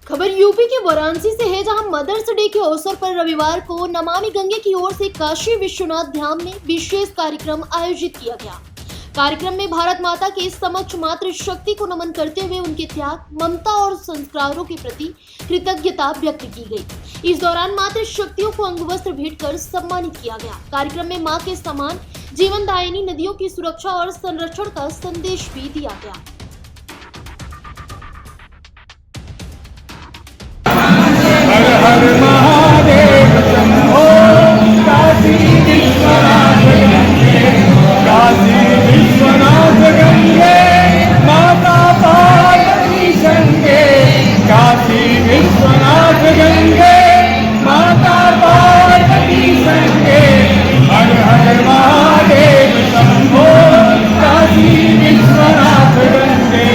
खबर यूपी के वाराणसी से है, जहां मदर्स डे के अवसर पर रविवार को नमामि गंगे की ओर से काशी विश्वनाथ धाम में विशेष कार्यक्रम आयोजित किया गया। कार्यक्रम में भारत माता के समक्ष मातृ शक्ति को नमन करते हुए उनके त्याग, ममता और संस्कारों के प्रति कृतज्ञता व्यक्त की गई। इस दौरान मातृ शक्तियों को अंगवस्त्र भेंट कर सम्मानित किया गया। कार्यक्रम में मां के समान जीवनदायिनी नदियों की सुरक्षा और संरक्षण का संदेश भी दिया गया। हर हर महादेव शंभो काशी विश्वनाथ गंगे, काशी विश्वनाथ गंगे, माता पार्वती शंगे, काशी विश्वनाथ गंगे, माता पार्वती शंगे, हर हर महादेव शंभो काशी विश्वनाथ गंगे।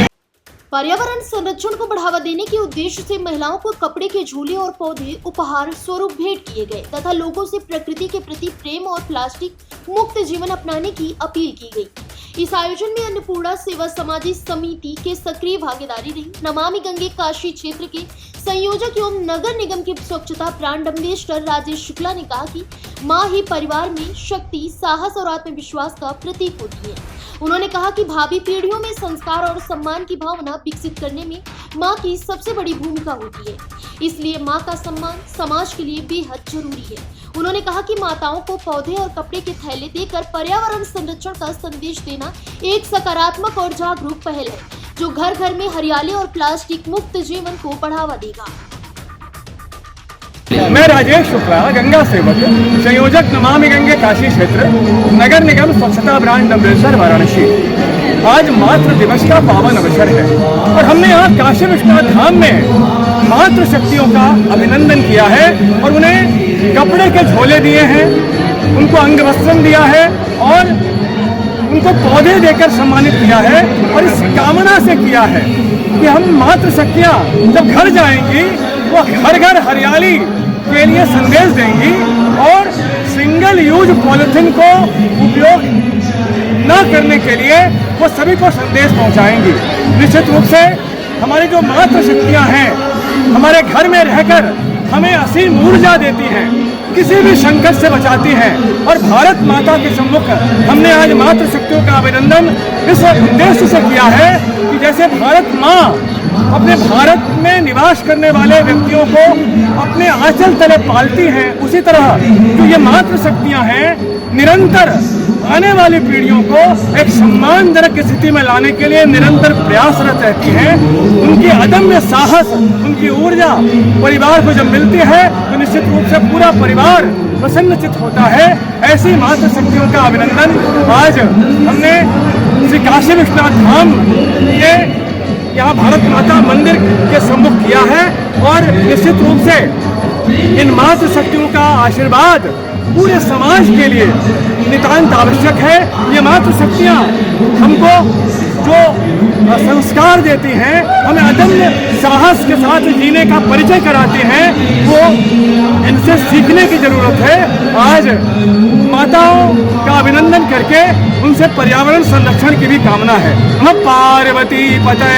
पर्यावरण संरक्षण को बढ़ावा देने के उद्देश्य से महिलाओं को कपड़े के झूले और पौधे उपहार स्वरूप भेंट किए गए तथा लोगों से प्रकृति के प्रति प्रेम और प्लास्टिक मुक्त जीवन अपनाने की अपील की गई। इस आयोजन में अन्नपूर्णा सेवा समाजी समिति के सक्रिय भागीदारी रही। नमामि गंगे काशी क्षेत्र के संयोजक एवं नगर निगम के स्वच्छता ब्रांड अम्बेसडर राजेश शुक्ला ने कहा कि माँ ही परिवार में शक्ति, साहस और आत्मविश्वास का प्रतीक होती है। उन्होंने कहा कि भावी पीढ़ियों में संस्कार और सम्मान की भावना विकसित करने में मां की सबसे बड़ी भूमिका होती है, इसलिए मां का सम्मान समाज के लिए बेहद जरूरी है। उन्होंने कहा कि माताओं को पौधे और कपड़े के थैले देकर पर्यावरण संरक्षण का संदेश देना एक सकारात्मक और जागरूक पहल है, जो घर घर में हरियाली और प्लास्टिक मुक्त जीवन को बढ़ावा देगा। मैं राजेश शुक्ला, गंगा सेवक, संयोजक नमामि गंगे काशी क्षेत्र, नगर निगम स्वच्छता ब्रांड अम्बेसडर वाराणसी। आज मातृ दिवस का पावन अवसर है और हमने यहाँ काशी विश्वनाथ धाम में मातृ शक्तियों का अभिनंदन किया है और उन्हें कपड़े के झोले दिए हैं, उनको अंग वस्त्र दिया है और उनको पौधे देकर सम्मानित किया है और इस कामना से किया है कि हम मातृ शक्तियाँ जब घर जाएंगी वो घर घर हरियाली के लिए संदेश देंगी और सिंगल यूज पॉलिथीन को उपयोग न करने के लिए वो सभी को संदेश पहुंचाएंगी। निश्चित रूप से हमारी जो मातृ शक्तियाँ हैं हमारे घर में रहकर हमें असीम ऊर्जा देती हैं, किसी भी संकट से बचाती हैं और भारत माता के सम्मुख हमने आज मातृ शक्तियों का अभिनंदन इस उद्देश्य से किया है कि जैसे भारत माँ अपने भारत में निवास करने वाले व्यक्तियों को अपने आंचल तले पालती हैं, उसी तरह जो ये मातृ शक्तियाँ हैं निरंतर आने वाली पीढ़ियों को एक सम्मानजनक स्थिति में लाने के लिए निरंतर प्रयासरत रहती हैं। उनकी अदम्य साहस, उनकी ऊर्जा परिवार को जब मिलती है तो निश्चित रूप से पूरा परिवार प्रसन्नचित होता है। ऐसी मातृ शक्तियों का अभिनंदन आज हमने श्री काशी विश्वनाथ धाम के यहाँ भारत माता मंदिर के सम्मुख किया है और निश्चित रूप से इन मातृ शक्तियों का आशीर्वाद पूरे समाज के लिए नितांत आवश्यक है। ये मातृ शक्तियाँ हमको जो संस्कार देती हैं, हमें अदम्य साहस के साथ जीने का परिचय कराती हैं, वो इनसे सीखने की जरूरत है। आज माताओं का अभिनंदन करके उनसे पर्यावरण संरक्षण की भी कामना है। हम पार्वती पते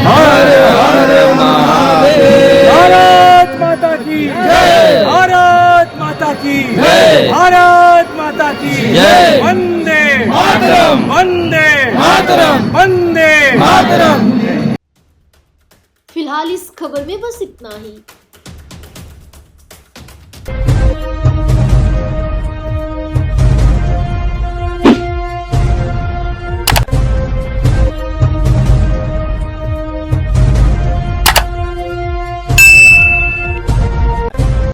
हर हर महादेव, भारत माता की जय, भारत माता की जय, भारत माता की जय, वंदे मातरम, वंदे मातरम, वंदे मातरम। फिलहाल इस खबर में बस इतना ही।